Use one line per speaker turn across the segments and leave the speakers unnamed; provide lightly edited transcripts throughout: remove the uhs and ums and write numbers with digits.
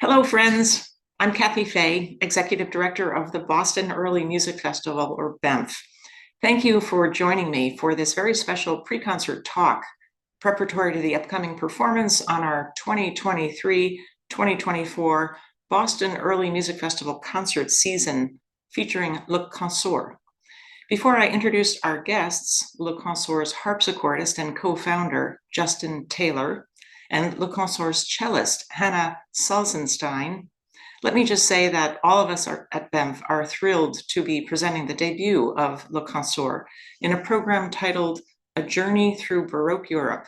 Hello, friends. I'm Kathy Fay, Executive Director of the Boston Early Music Festival, or BEMF. Thank you for joining me for this very special pre-concert talk preparatory to the upcoming performance on our 2023-2024 Boston Early Music Festival concert season featuring Le Consort. Before I introduce our guests, Le Consort's harpsichordist and co-founder, Justin Taylor, and Le Consort's cellist, Hanna Salzenstein, let me just say that all of us at BEMF are thrilled to be presenting the debut of Le Consort in a program titled A Journey Through Barqoue Europe,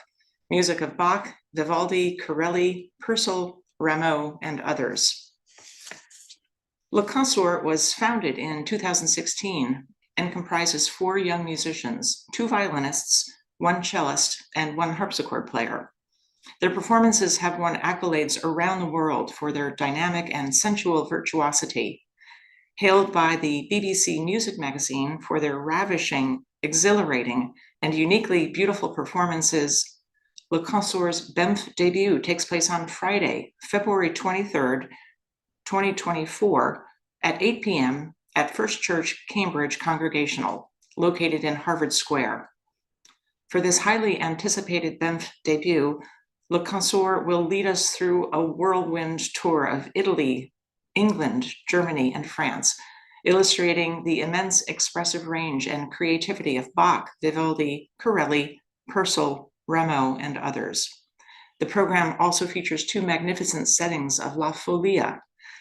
music of Bach, Vivaldi, Corelli, Purcell, Rameau, and others. Le Consort was founded in 2016 and comprises 4 young musicians, 2 violinists, 1 cellist, and 1 harpsichord player. Their performances have won accolades around the world for their dynamic and sensual virtuosity. Hailed by the BBC Music magazine for their ravishing, exhilarating, and uniquely beautiful performances, Le Consort's BEMF debut takes place on Friday, February 23rd, 2024, at 8 p.m. at First Church, Cambridge Congregational, located in Harvard Square. For this highly anticipated BEMF debut, Le Consort will lead us through a whirlwind tour of Italy, England, Germany, and France, illustrating the immense expressive range and creativity of Bach, Vivaldi, Corelli, Purcell, Rameau, and others. The program also features 2 magnificent settings of La Folia,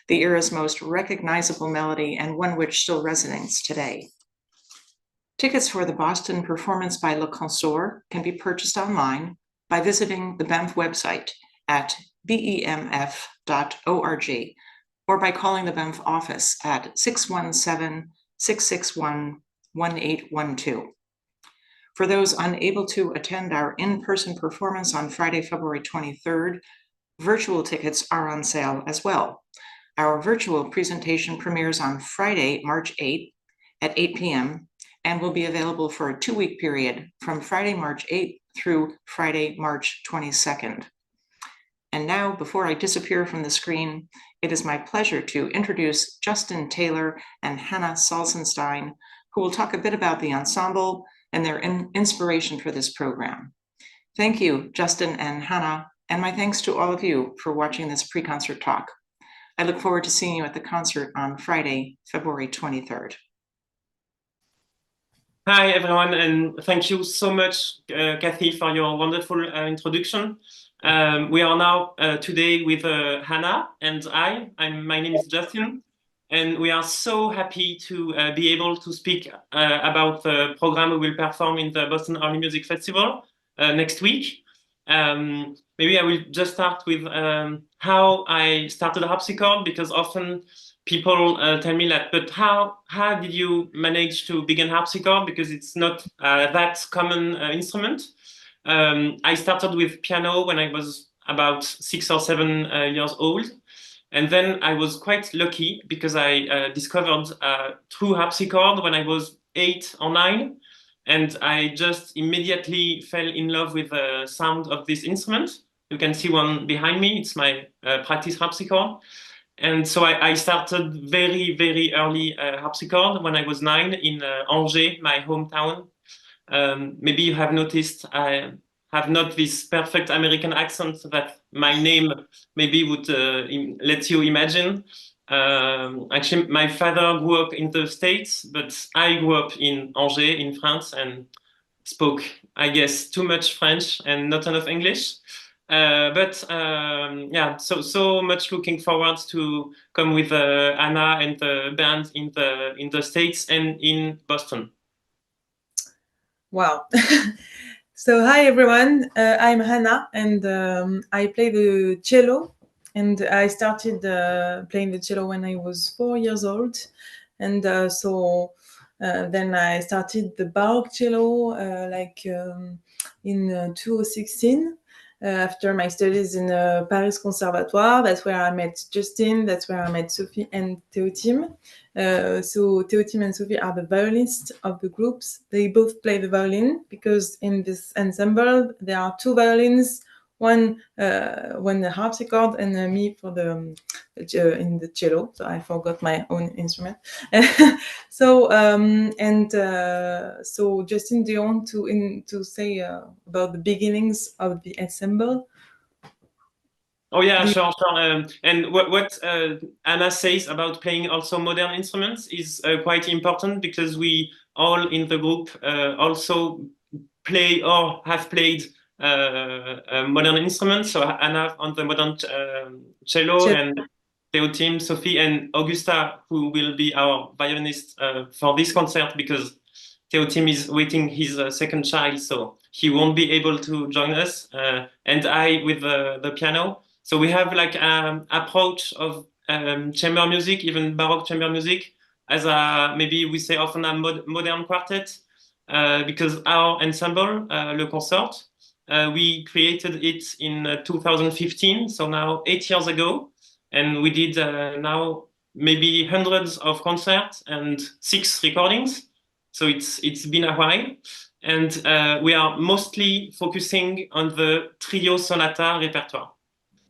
the era's most recognizable melody and one which still resonates today. Tickets for the Boston performance by Le Consort can be purchased online by visiting the BEMF website at BEMF.org or by calling the BEMF office at 617-661-1812. For those unable to attend our in-person performance on Friday, February 23rd, virtual tickets are on sale as well. Our virtual presentation premieres on Friday, March 8th at 8 p.m. and will be available for a 2-week period from Friday, March 8th through Friday, March 22nd. And now, before I disappear from the screen, it is my pleasure to introduce Justin Taylor and Hanna Salzenstein, who will talk a bit about the ensemble and their inspiration for this program. Thank you, Justin and Hanna, and my thanks to all of you for watching this pre-concert talk. I look forward to seeing you at the concert on Friday, February 23rd.
Hi, everyone, and thank you so much, Kathy, for your wonderful introduction. We are now today with Hanna and my name is Justin, and we are so happy to be able to speak about the program we will perform in the Boston Early Music Festival next week. Maybe I will just start with how I started harpsichord, because often people tell me that, but how did you manage to begin harpsichord? Because it's not that common instrument. I started with piano when I was about 6 or 7 years old. And then I was quite lucky because I discovered true harpsichord when I was 8 or 9. And I just immediately fell in love with the sound of this instrument. You can see one behind me. It's my practice harpsichord. And so I started very, very early harpsichord when I was 9 in Angers, my hometown. Maybe you have noticed I have not this perfect American accent that my name maybe would let you imagine. Actually, my father grew up in the States, but I grew up in Angers, in France, and spoke, I guess, too much French and not enough English. Yeah, so much looking forward to come with Hanna and the band in the States and in Boston.
Wow. So hi everyone, I'm Hanna, and I play the cello, and I started playing the cello when I was 4 years old, and then I started the Baroque cello in 2016. After my studies in Paris Conservatoire. That's where I met Justin, that's where I met Sophie and Théotime. So Théotime and Sophie are the violinists of the groups. They both play the violin, because in this ensemble there are 2 violins, one the harpsichord and me for the in the cello. So I forgot my own instrument. So so Justin, do you want to say about the beginnings of the ensemble?
Oh yeah, sure. And what Anna says about playing also modern instruments is quite important, because we all in the group also play or have played modern instruments. So Anna on the modern cello, and Teotim, Sophie, and Augusta, who will be our violinist for this concert, because Teotim is waiting his second child, so he won't be able to join us, and I with the piano. So we have like an approach of chamber music, even Baroque chamber music, as a, maybe we say often, a modern quartet, because our ensemble, Le Consort, we created it in 2015, so now 8 years ago, and we did now maybe hundreds of concerts and 6 recordings. So it's been a while, and we are mostly focusing on the trio sonata repertoire,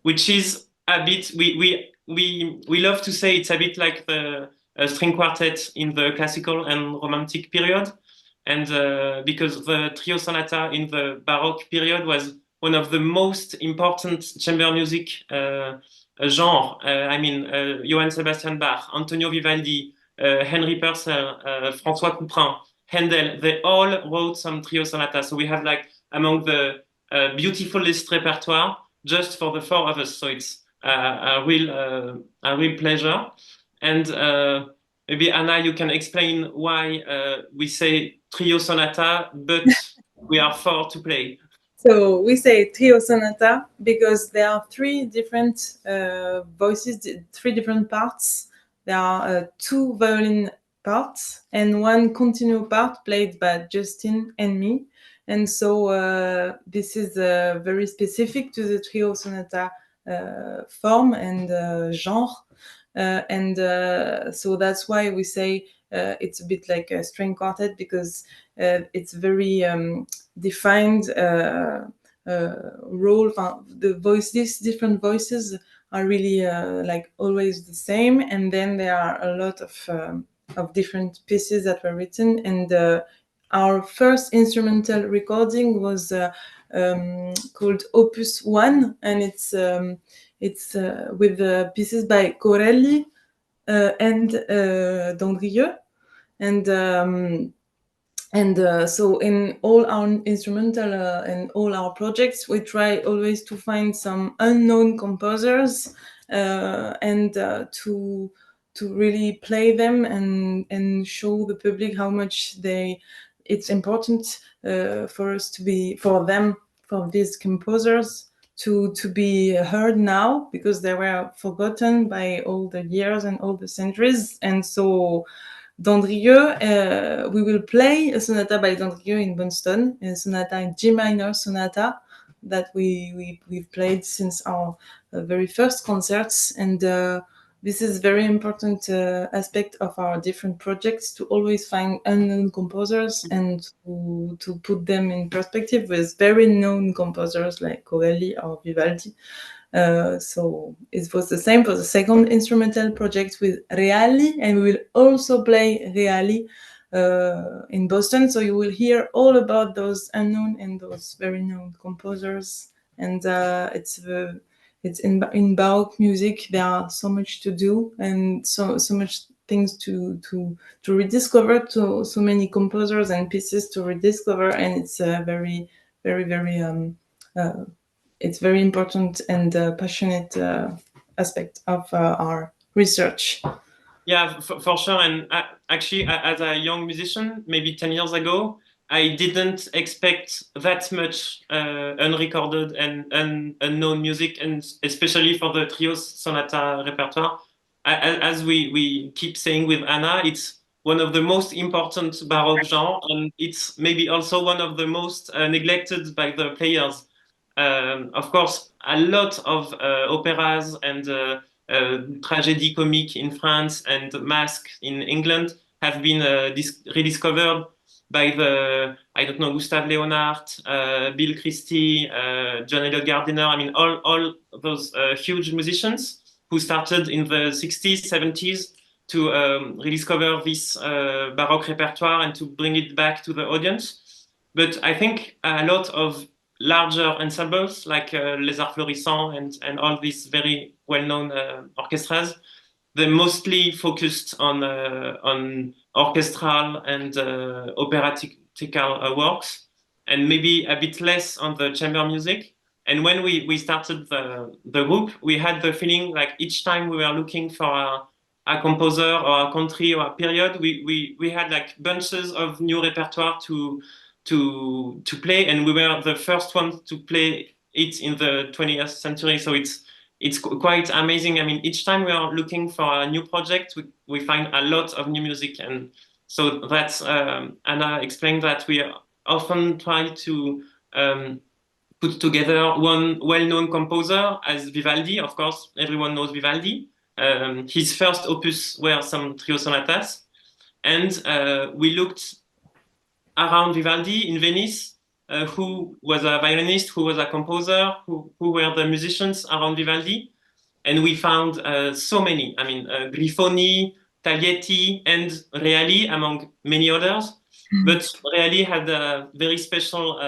which is a bit, we love to say it's a bit like the string quartet in the classical and romantic period, and because the trio sonata in the Baroque period was one of the most important chamber music genre. I mean, Johann Sebastian Bach, Antonio Vivaldi, Henry Purcell, François Couperin, Handel, they all wrote some trio sonata. So we have like among the beautifulest repertoire just for the 4 of us. So it's a real pleasure. And maybe Anna, you can explain why we say trio sonata, but we are 4 to play.
So we say trio sonata because there are 3 different voices, 3 different parts. There are 2 violin parts and 1 continuo part played by Justin and me. And so this is very specific to the trio sonata form and genre. So that's why we say it's a bit like a string quartet, because it's very defined role. The voices, different voices are really like always the same, and then there are a lot of different pieces that were written. And our first instrumental recording was called Opus 1, and it's with pieces by Corelli and Dandrieux. So in all our instrumental and all our projects, we try always to find some unknown composers and to really play them and show the public how much it's important for these composers to be heard now, because they were forgotten by all the years and all the centuries. And so Dandrieux, we will play a sonata by Dandrieux in Boston, a sonata in G minor sonata that we've played since our very first concerts. And this is very important aspect of our different projects, to always find unknown composers and to put them in perspective with very known composers like Corelli or Vivaldi. So it was the same for the second instrumental project with Reali, and we will also play Reali in Boston. So you will hear all about those unknown and those very known composers. And it's in Baroque music. There are so much to do and so much things to rediscover. So many composers and pieces to rediscover, and it's very it's very important and passionate aspect of our research.
Yeah, for sure. And actually, as a young musician, maybe 10 years ago, I didn't expect that much unrecorded and unknown music, and especially for the trio sonata repertoire. As we keep saying with Anna, it's one of the most important Baroque genre, and it's maybe also one of the most neglected by the players. Of course, a lot of operas and tragedy comique in France and masque in England have been rediscovered by I don't know, Gustave Leonhardt, Bill Christie, John Eliot Gardiner. I mean, all those huge musicians who started in the 60s, 70s to rediscover this Baroque repertoire and to bring it back to the audience. But I think a lot of larger ensembles like Les Arts Florissants and all these very well-known orchestras, they mostly focused on orchestral and operatical works, and maybe a bit less on the chamber music. And when we started the group, we had the feeling like each time we were looking for a composer or a country or a period, we had like bunches of new repertoire to play, and we were the first ones to play it in the 20th century. So it's quite amazing. I mean, each time we are looking for a new project, we find a lot of new music. And so that's, Anna explained that we often try to put together one well-known composer as Vivaldi. Of course, everyone knows Vivaldi. His first opus were some trio sonatas. And we looked around Vivaldi in Venice, who was a violinist, who was a composer, who were the musicians around Vivaldi. And we found so many, I mean, Grifoni, Taglietti, and Reali, among many others. But Reali had a very special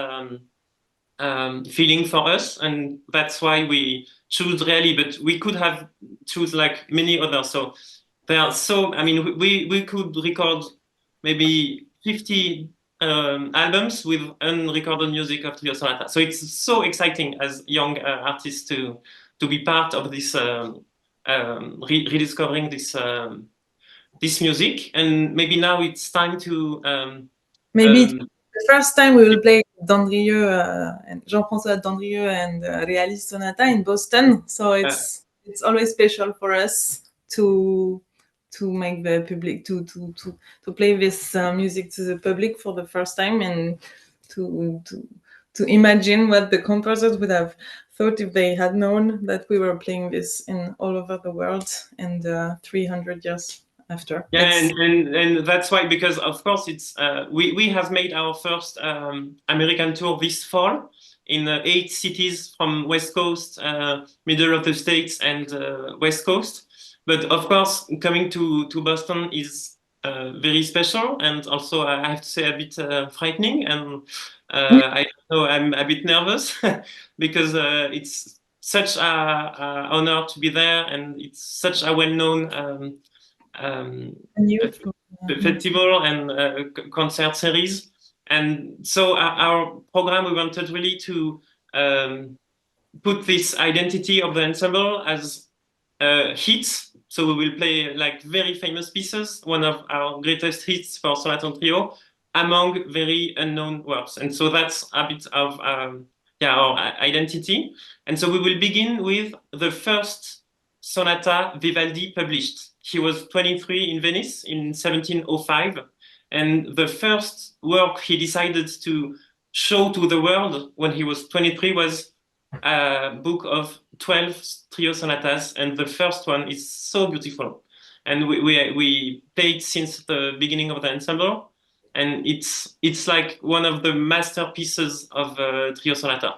feeling for us, and that's why we choose Reali, but we could have choose like many others. So there are so, I mean, we could record maybe 50 albums with unrecorded music of trio sonata. So it's so exciting as young artists to be part of this rediscovering this music. And maybe now it's time to
maybe the first time we will play Dandrieux and Jean-François Dandrieux and Reali Sonata in Boston. So it's always special for us to make the public to play this music to the public for the first time, and to imagine what the composers would have thought if they had known that we were playing this in all over the world, and 300 years after.
Yeah, and that's why, because of course it's we have made our first American tour this fall in 8 cities from West Coast, middle of the States, and West Coast. But of course, coming to Boston is very special, and also I have to say a bit frightening, and I know I'm a bit nervous because it's such a honor to be there, and it's such a well-known festival and concert series. And so our program, we wanted really to put this identity of the ensemble as hits. So we will play like very famous pieces, one of our greatest hits for sonata and trio, among very unknown works. And so that's a bit of our identity. And so we will begin with the first sonata Vivaldi published. He was 23 in Venice in 1705. And the first work he decided to show to the world when he was 23 was a book of 12 trio sonatas, and the first one is so beautiful. And we played since the beginning of the ensemble, and it's like one of the masterpieces of trio sonata.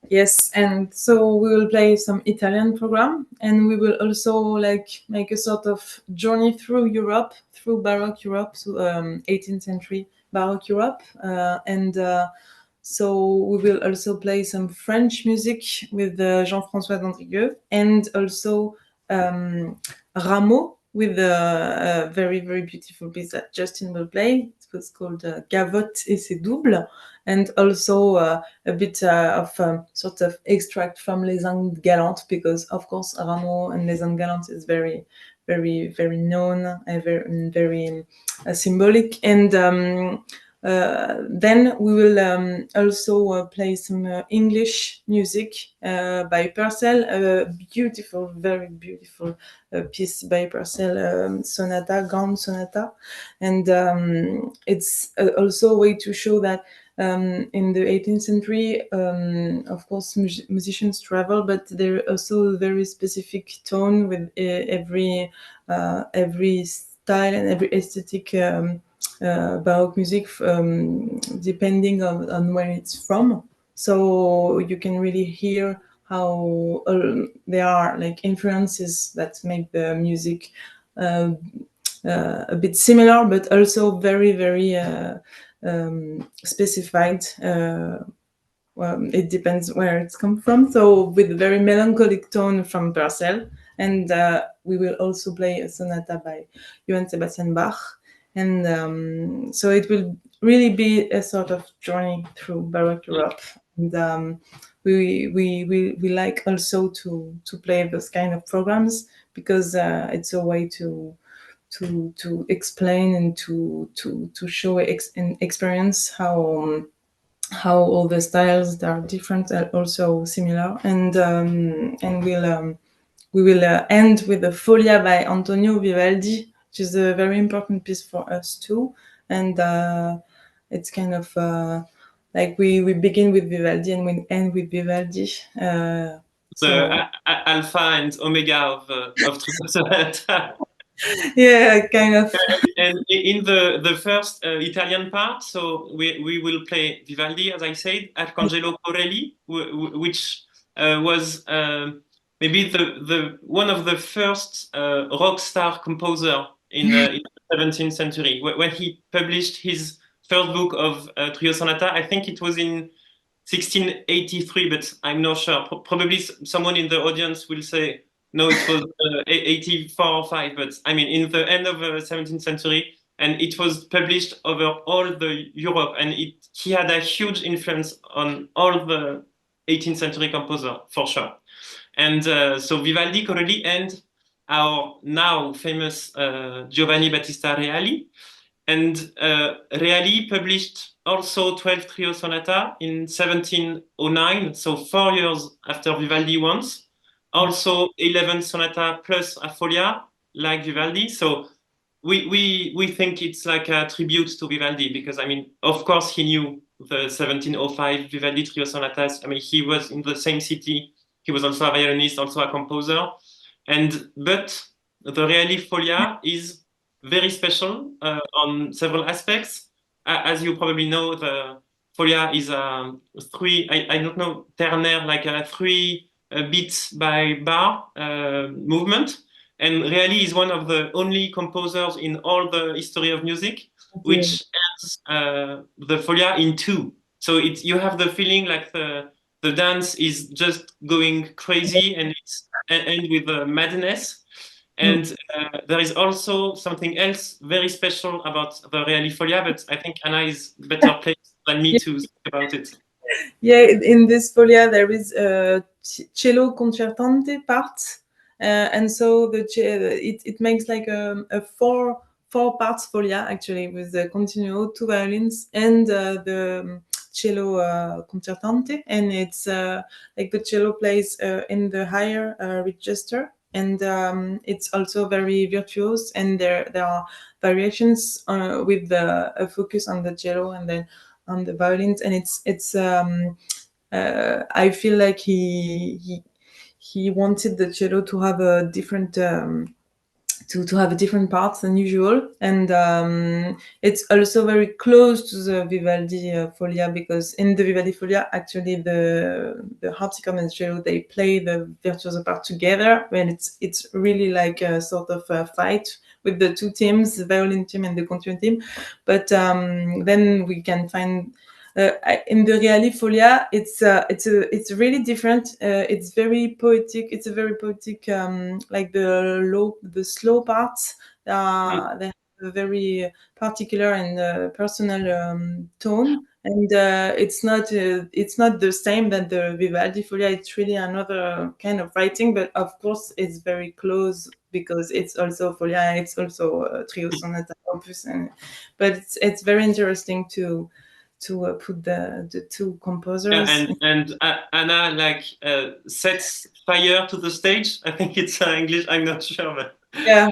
Yes, and so we will play some Italian program, and we will also like make a sort of journey through Europe, through Baroque Europe, so 18th century Baroque Europe, and so we will also play some French music with Jean-François Dandrieux, and also Rameau with a very, very beautiful piece that Justin will play. It was called Gavotte et ses doubles, and also a bit of sort of extract from Les Indes Galantes, because of course Rameau and Les Indes Galantes is very, very, very known and very symbolic. And then we will also play some English music by Purcell, a beautiful, very beautiful piece by Purcell, sonata, Grand Sonata. And it's also a way to show that in the 18th century, of course, musicians travel, but there also a very specific tone with every style and every aesthetic Baroque music, depending on where it's from. So you can really hear how there are like influences that make the music a bit similar, but also very, very specified. Well, it depends where it's come from. So with a very melancholic tone from Purcell, and we will also play a sonata by Johann Sebastian Bach, and so it will really be a sort of journey through Baroque Europe. And we like also to play those kind of programs because it's a way to explain and to show and experience how all the styles that are different are also similar. And we will end with a Folia by Antonio Vivaldi, which is a very important piece for us too. And it's kind of like we begin with Vivaldi and we end with Vivaldi.
The alpha and omega of Trio Sonata.
Yeah, kind of.
And in the first Italian part, so we will play Vivaldi, as I said, Arcangelo Corelli, which was maybe the one of the first rock star composer in the 17th century. When he published his first book of Trio Sonata, I think it was in 1683, but I'm not sure. Probably someone in the audience will say, no, it was 84 or 5, but I mean, in the end of the 17th century, and it was published over all the Europe, and he had a huge influence on all the 18th century composer, for sure. And so Vivaldi, Corelli, and our now famous Giovanni Battista Reali. And Reali published also 12 trio sonata in 1709, so 4 years after Vivaldi once. Also 11 sonata plus a folia, like Vivaldi. So we think it's like a tribute to Vivaldi because, I mean, of course he knew the 1705 Vivaldi trio sonatas. I mean, he was in the same city. He was also a violinist, also a composer. But the Reali folia is very special on several aspects. As you probably know, the folia is a I don't know, ternaire, like a 3 beats by bar movement. And Reali is one of the only composers in all the history of music which ends the folia in 2. So you have the feeling like the dance is just going crazy and it's end with madness. And there is also something else very special about the Reali folia, but I think Hanna is better placed than me to speak about it.
Yeah, in this folia there is a cello concertante part, and so it makes like a four parts folia actually, with the continuo, 2 violins, and the cello concertante, and it's like the cello plays in the higher register, and it's also very virtuose, and there are variations with a focus on the cello and then on the violins, and it's I feel like he wanted the cello to have a different to have a different parts than usual, and it's also very close to the Vivaldi folia, because in the Vivaldi folia actually the harpsichord and cello, they play the virtuoso part together, and it's really like a sort of a fight with the 2 teams, the violin team and the continuo team. But then we can find in the Reali folia, it's really different. It's very poetic. It's a very poetic, like the slow parts. They have a very particular and personal tone, and it's not the same that the Vivaldi folia. It's really another kind of writing, but of course it's very close because it's also folia. It's also a trio sonata opus, but it's very interesting to put the 2 composers.
Yeah, and Hanna like sets fire to the stage. I think it's English. I'm not sure, but
yeah,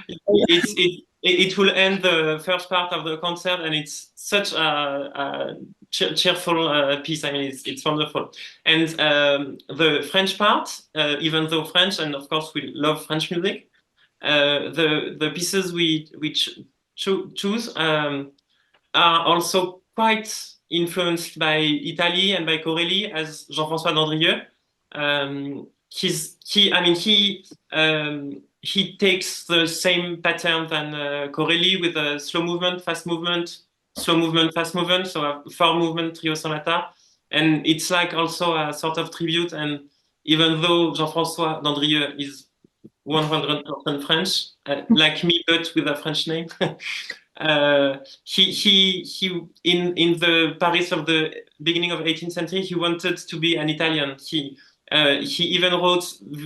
it will end the first part of the concert, and it's such a cheerful piece. I mean, it's wonderful. And the French part, even though French, and of course we love French music, the pieces we choose are also quite influenced by Italy and by Corelli, as Jean-François Dandrieux. he takes the same pattern than Corelli with a slow movement, fast movement, slow movement, fast movement, so a 4-movement trio sonata. And it's like also a sort of tribute. And even though Jean-François Dandrieux is 100% French, like me, but with a French name, he in the Paris of the beginning of 18th century, he wanted to be an Italian. He even wrote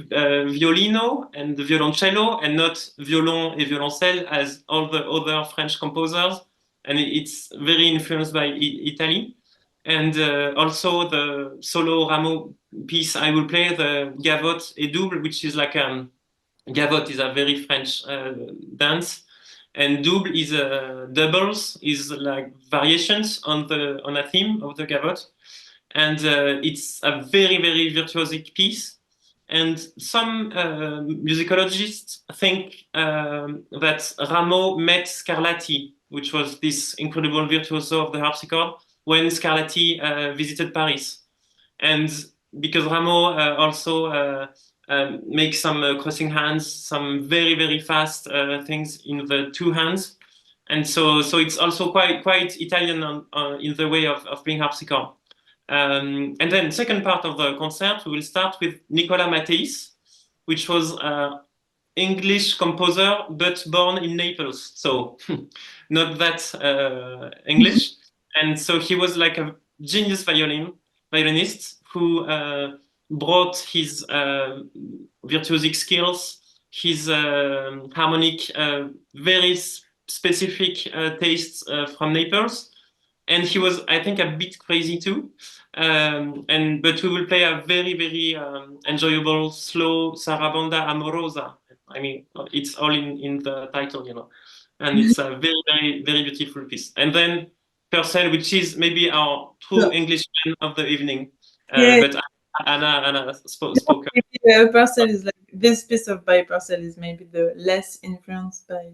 violino and the violoncello and not violon et violoncelle as all the other French composers. And it's very influenced by Italy. And also the solo Rameau piece I will play, the gavotte et double, which is like gavotte is a very French dance, and double is doubles, is like variations on a theme of the gavotte. And it's a very, very virtuosic piece. And some musicologists think that Rameau met Scarlatti, which was this incredible virtuoso of the harpsichord, when Scarlatti visited Paris. And because Rameau also makes some crossing hands, some very, very fast things in the two hands. And so it's also quite Italian in the way of playing harpsichord. And then second part of the concert, we will start with Nicolas Matteis, which was English composer, but born in Naples. So not that English. And so he was like a genius violinist who brought his virtuosic skills, his harmonic, very specific tastes from Naples. And he was, I think, a bit crazy too. But we will play a very, very enjoyable, slow sarabanda amorosa. I mean, it's all in the title, you know. And it's a very, very, very beautiful piece. And then Purcell, which is maybe our true English man of the evening. But Anna spoke.
Purcell is like this piece by Purcell is maybe the less influenced by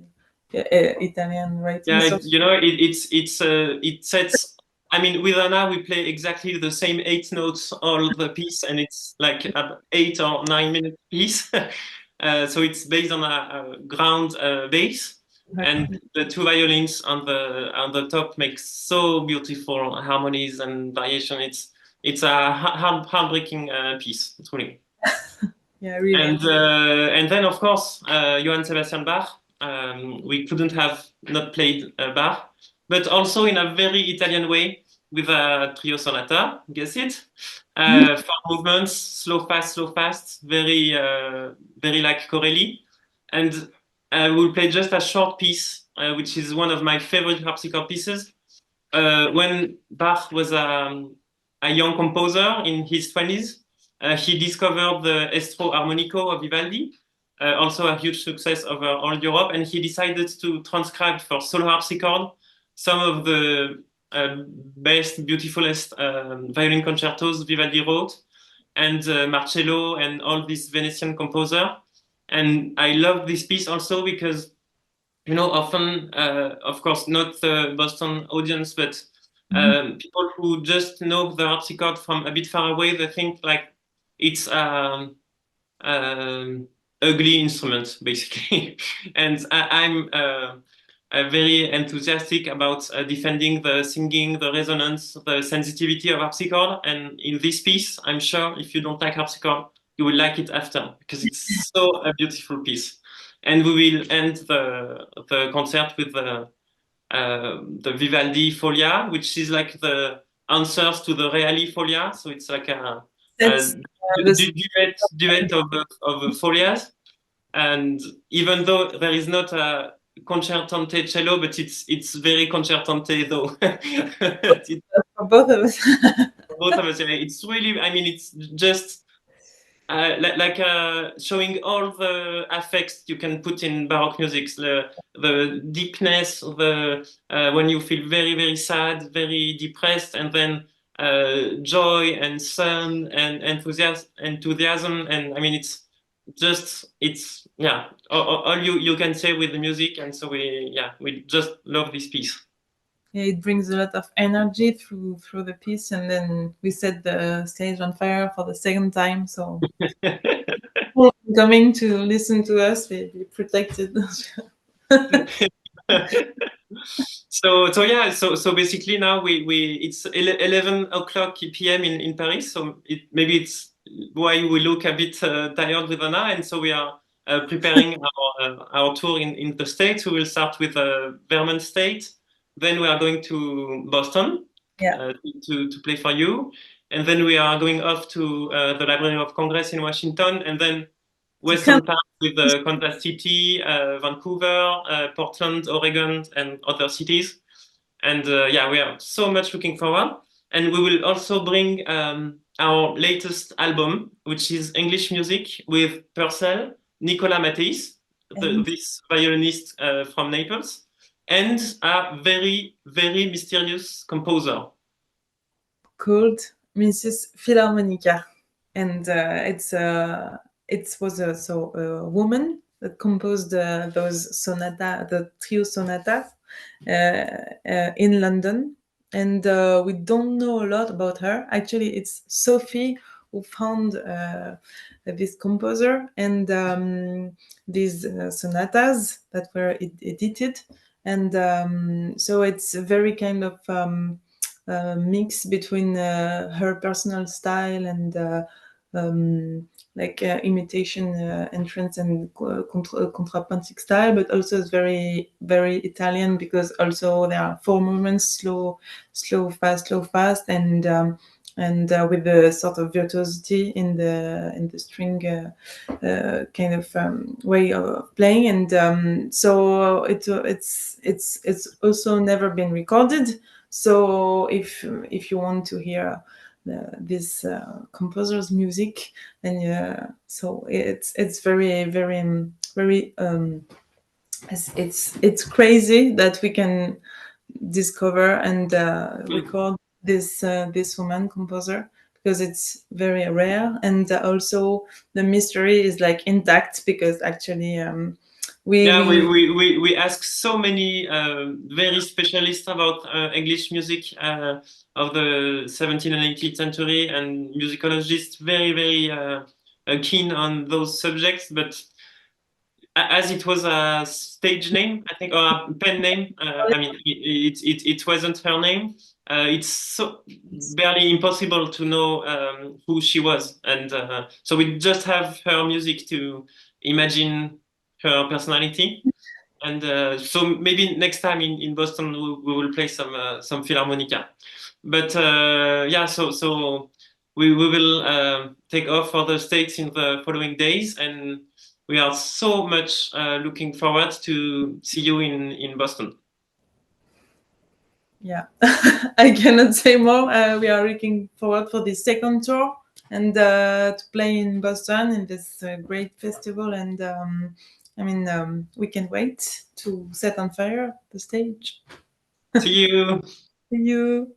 Italian writing.
Yeah, it sets. I mean, with Anna, we play exactly the same 8 notes all the piece, and it's like an 8 or 9 minute piece. So it's based on a ground bass. And the two violins on the top make so beautiful harmonies and variation. It's a heartbreaking piece, truly.
Yeah, really.
And then of course Johann Sebastian Bach. We couldn't have not played Bach, but also in a very Italian way with a trio sonata. Guess it. 4 movements, slow, fast, very like Corelli. And we'll play just a short piece, which is one of my favorite harpsichord pieces. When Bach was a young composer in his 20s, he discovered the Estro Armonico of Vivaldi, also a huge success over all Europe, and he decided to transcribe for solo harpsichord some of the best, beautifulest violin concertos Vivaldi wrote, and Marcello and all these Venetian composer. And I love this piece also because, you know, often, of course, not the Boston audience, but people who just know the harpsichord from a bit far away, they think like it's ugly instrument, basically. And I'm very enthusiastic about defending the singing, the resonance, the sensitivity of harpsichord. And in this piece, I'm sure if you don't like harpsichord, you will like it after, because it's so a beautiful piece. And we will end the concert with the Vivaldi Folia, which is like the answers to the Reali Folia. So it's like a duet of folias. And even though there is not a concertante cello, but it's very concertante though.
For both of us.
Both of us. It's really, I mean, it's just showing all the affects you can put in Baroque music, the deepness, when you feel very, very sad, very depressed, and then joy and sun and enthusiasm. And I mean, it's all you can say with the music. And so we just love this piece.
it brings a lot of energy through the piece, and then we set the stage on fire for the second time. So people coming to listen to us, they be protected.
So basically now it's 11 o'clock p.m. in Paris. So maybe it's why we look a bit tired with Anna, and so we are preparing our tour in the States. We will start with Vermont State, then we are going to Boston to play for you, and then we are going off to the Library of Congress in Washington, and then Western part with Kansas City, Vancouver, Portland, Oregon, and other cities. And yeah, we are so much looking forward. And we will also bring our latest album, which is English music with Purcell, Nicolas Matheis, this violinist from Naples, and a very, very mysterious composer
called Mrs. Philharmonica, and it was a woman that composed those the trio sonatas in London, and we don't know a lot about her. Actually, it's Sophie who found this composer and these sonatas that were edited, and so it's a very kind of mix between her personal style and imitation entrance and contrapuntic style, but also it's very, very Italian, because also there are 4 movements: slow, fast, and with a sort of virtuosity in the string kind of way of playing, and so it's also never been recorded. So if you want to hear this composer's music, then so it's very, very, very it's crazy that we can discover and record this woman composer, because it's very rare, and also the mystery is like intact, because actually
we ask so many very specialists about English music of the 17th and 18th century, and musicologists very, very keen on those subjects, but as it was a stage name, I think, or a pen name, I mean, it wasn't her name. It's so barely impossible to know who she was, and so we just have her music to imagine her personality. And so maybe next time in Boston we will play some Philharmonica. But yeah, so we will take off for the States in the following days, and we are so much looking forward to see you in Boston.
Yeah, I cannot say more. We are looking forward for the second tour and to play in Boston in this great festival. And I mean, we can't wait to set on fire the stage.
See you.
See you.